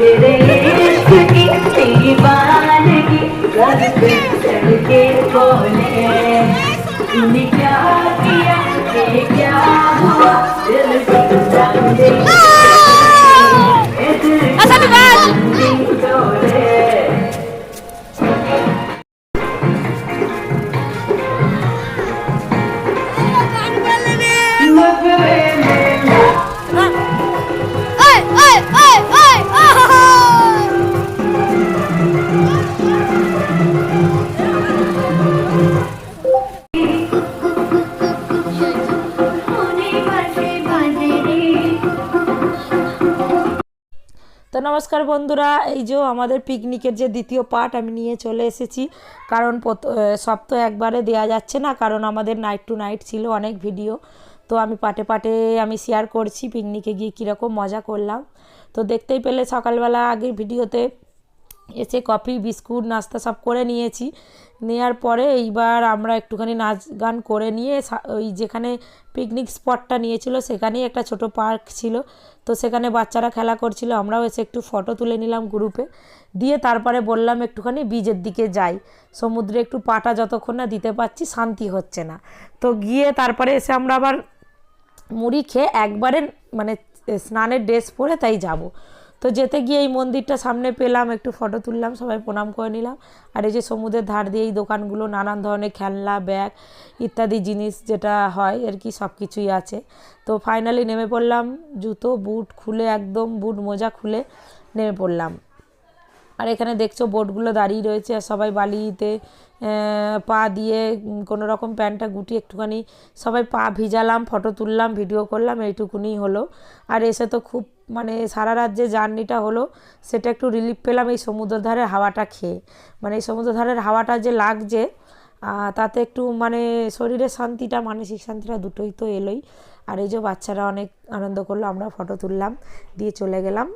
तेरे इश्क की दीवानगी रब पे चढ़के बोले तूने क्या किया ये क्या हुआ दिल की चांदी डोले তো নমস্কার বন্ধুরা, এই যে আমাদের পিকনিকের যে দ্বিতীয় পার্ট আমি নিয়ে চলে এসেছি। কারণ সব তো একবারে দেওয়া যাচ্ছে না, কারণ আমাদের নাইট টু নাইট ছিল অনেক ভিডিও। তো আমি পার্টে পার্টে আমি শেয়ার করছি পিকনিকে গিয়ে কীরকম মজা করলাম। তো দেখতেই পেলে সকালবেলা আগের ভিডিওতে এসে কফি বিস্কুট নাস্তা সব করে নিয়েছি। নেওয়ার পরে এইবার আমরা একটুখানি নাচ গান করে নিয়ে ওই যেখানে পিকনিক স্পটটা নিয়েছিল সেখানেই একটা ছোট পার্ক ছিল, তো সেখানে বাচ্চারা খেলা করছিল, আমরাও এসে একটু ফটো তুলে নিলাম গ্রুপে। দিয়ে তারপরে বললাম একটুখানি বিচের দিকে যাই, সমুদ্রে একটু পাটা যতক্ষণ না দিতে পারছি শান্তি হচ্ছে না। তো গিয়ে তারপরে এসে আমরা আবার মুড়ি খেয়ে একবারে মানে স্নানের ড্রেস পরে তাই যাব। তো যেতে গিয়ে এই মন্দিরটা সামনে পেলাম, একটু ফটো তুললাম, সবাই প্রণাম করে নিলাম। আর এই যে সমুদ্রের ধার দিয়ে এই দোকানগুলো নানান ধরনের খেলনা ব্যাগ ইত্যাদি জিনিস যেটা হয় আর কি সব কিছুই আছে। তো ফাইনালি নেমে পড়লাম, জুতো বুট খুলে একদম বুট মোজা খুলে নেমে পড়লাম। আর এখানে দেখছো বোটগুলো দাঁড়িয়ে রয়েছে আর সবাই বালিতে পা দিয়ে কোনো রকম প্যান্টটা গুটিয়ে একটুখানি সবাই পা ভিজালাম, ফটো তুললাম, ভিডিও করলাম, এইটুকুনি হলো। আর এসে তো খুব মানে সারা রাত যে জার্নিটা হলো সেটা একটু রিলিফ পেলাম এই সমুদ্র ধারের হাওয়াটা খেয়ে। মানে এই সমুদ্র ধারের হাওয়াটা যে লাগছে তাতে একটু মানে শরীরের শান্তিটা মানসিক শান্তিটা দুটোই তো এলোই। আর এই যে বাচ্চারা অনেক আনন্দ করলো, আমরা ফটো তুললাম, দিয়ে চলে গেলাম।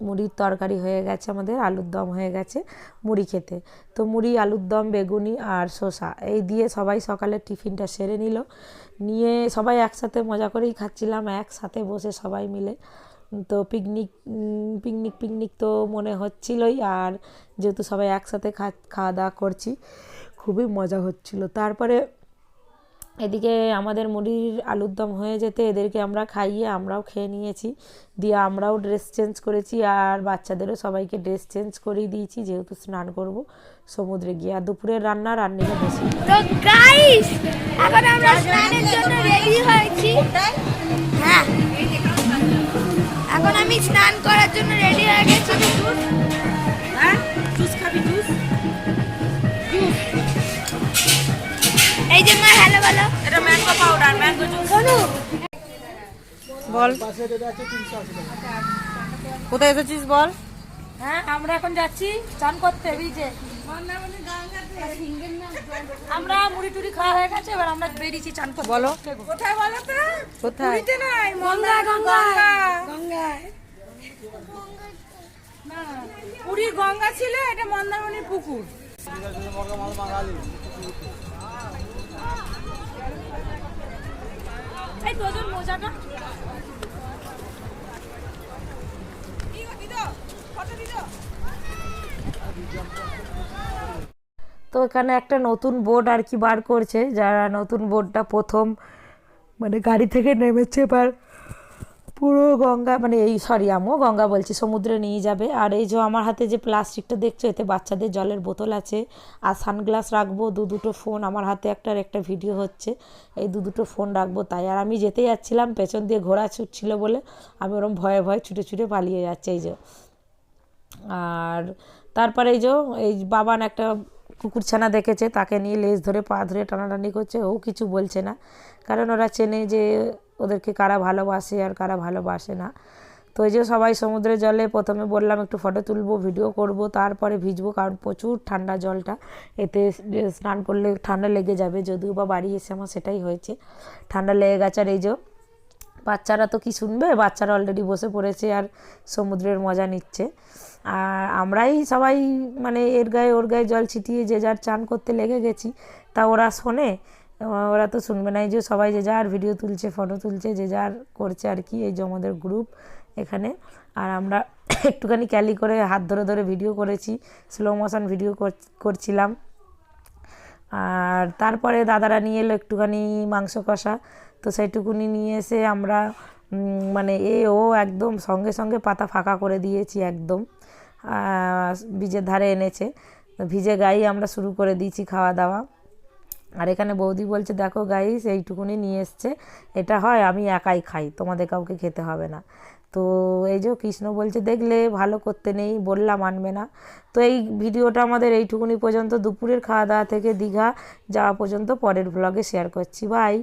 মুড়ির তরকারি হয়ে গেছে, আমাদের আলুর দম হয়ে গেছে মুড়ি খেতে। তো মুড়ি আলুর দম বেগুনি আর শসা এই দিয়ে সবাই সকালে টিফিনটা সেরে নিল, নিয়ে সবাই একসাথে মজা করেই খাচ্ছিলাম একসাথে বসে সবাই মিলে। তো পিকনিক পিকনিক পিকনিক তো মনে হচ্ছিলই, আর যেহেতু সবাই একসাথে খাওয়া দাওয়া করছি খুবই মজা হচ্ছিল। তারপরে এদিকে আমাদের মুড়ির আলুর দম হয়ে যেতে এদেরকে আমরা খাইয়ে আমরাও খেয়ে নিয়েছি, দিয়ে আমরাও ড্রেস চেঞ্জ করেছি আর বাচ্চাদেরও সবাইকে ড্রেস চেঞ্জ করেই দিয়েছি, যেহেতু স্নান করব সমুদ্রে গিয়ে। আর দুপুরের রান্নিটা বেশি। তো গাইস এখন আমরা স্নানের জন্য রেডি হয়েছি। হ্যাঁ, এখন আমি স্নান করার জন্য রেডি হয়ে গেছি। হ্যাঁ, জুস খাবি? জুস এই যে মা হ্যালো বলো। এটা ম্যাঙ্গো পাউডার, ম্যাঙ্গো জুস। বল কোথায় এসেছিস বল। হ্যাঁ, আমরা এখন যাচ্ছি চান করতে বিচে। আমরা মুড়ি টুড়ি খাওয়া হয়ে গেছে, এবার আমরা বেরিয়েছি চান করতে। বলো কোথায় বলো তো? কোথায়? পুরীতে নয়, গঙ্গায় গঙ্গায়। না, পুরীর গঙ্গা ছিল, এটা মন্দারমণির পুকুর। এই তোদের মোজাটা তো এখানে একটা নতুন বোট আর কি বার করছে, যারা নতুন বোটটা প্রথম মানে গাড়ি থেকে নেমেছে, এবার পুরো গঙ্গা মানে এই আমিও গঙ্গা বলছি, সমুদ্রে নিয়ে যাবে। আর এই যে আমার হাতে যে প্লাস্টিকটা দেখছো এতে বাচ্চাদের জলের বোতল আছে আর সানগ্লাস রাখবো, দুটো ফোন আমার হাতে, একটা ভিডিও হচ্ছে, এই দুটো ফোন রাখবো তাই। আর আমি যেতে যাচ্ছিলাম, পেছন দিয়ে ঘোড়া ছুটছিল বলে আমি ওরম ভয়ে ভয়ে ছুটে ছুটে পালিয়ে যাচ্ছে এই যে। আর তারপরে এই বাবান একটা কুকুরছানা দেখেছে, তাকে নিয়ে লেজ ধরে পা ধরে টানাটানি করছে, ও কিছু বলছে না, কারণ ওরা চেনে যে ওদেরকে কারা ভালোবাসে আর কারা ভালোবাসে না। তো এই যে সবাই সমুদ্রের জলে প্রথমে বললাম একটু ফটো তুলবো, ভিডিও করব, তারপরে ভিজবো, কারণ প্রচুর ঠান্ডা জলটা, এতে স্নান করলে ঠান্ডা লেগে যাবে। যদিও বা বাড়ি এসে আমার সেটাই হয়েছে, ঠান্ডা লেগে গেছে। আর এই যে বাচ্চারা তো কি শুনবে, বাচ্চারা অলরেডি বসে পড়েছে আর সমুদ্রের মজা নিচ্ছে। আর আমরাই সবাই মানে এর গায়ে ওর গায়ে জল ছিটিয়ে যে যার চান করতে লেগে গেছি, তা ওরা শোনে ওরা তো শুনবে না। এই যে সবাই যে যার ভিডিও তুলছে, ফটো তুলছে, যে যার করছে আর কি। এই যে আমাদের গ্রুপ এখানে। আর আমরা একটুখানি ক্যালি করে হাত ধরে ধরে ভিডিও করেছি, স্লো মোশন ভিডিও করছিলাম। আর তারপরে দাদারা নিয়ে এলো একটুখানি মাংস কষা, তো সেইটুকুনি নিয়ে এসে আমরা মানে ও একদম সঙ্গে সঙ্গে পাতা ফাঁকা করে দিয়েছি একদম। বীজের ধারে এনেছে, ভিজে গায়ে আমরা শুরু করে দিয়েছি খাওয়া দাওয়া। আর এখানে বৌদি বলছে দেখো গাইস এইটুকুনি নিয়ে এসছে, এটা হয় আমি একাই খাই, তোমাদের কাউকে খেতে হবে না। তো এই যে কৃষ্ণ বলছে দেখলে ভালো করতে নেই, বললাম আনবে না। তো এই ভিডিওটা আমাদের এইটুকুনি পর্যন্ত, দুপুরের খাওয়া দাওয়া থেকে দীঘা যাওয়া পর্যন্ত পরের ব্লগে শেয়ার করছি। বাই।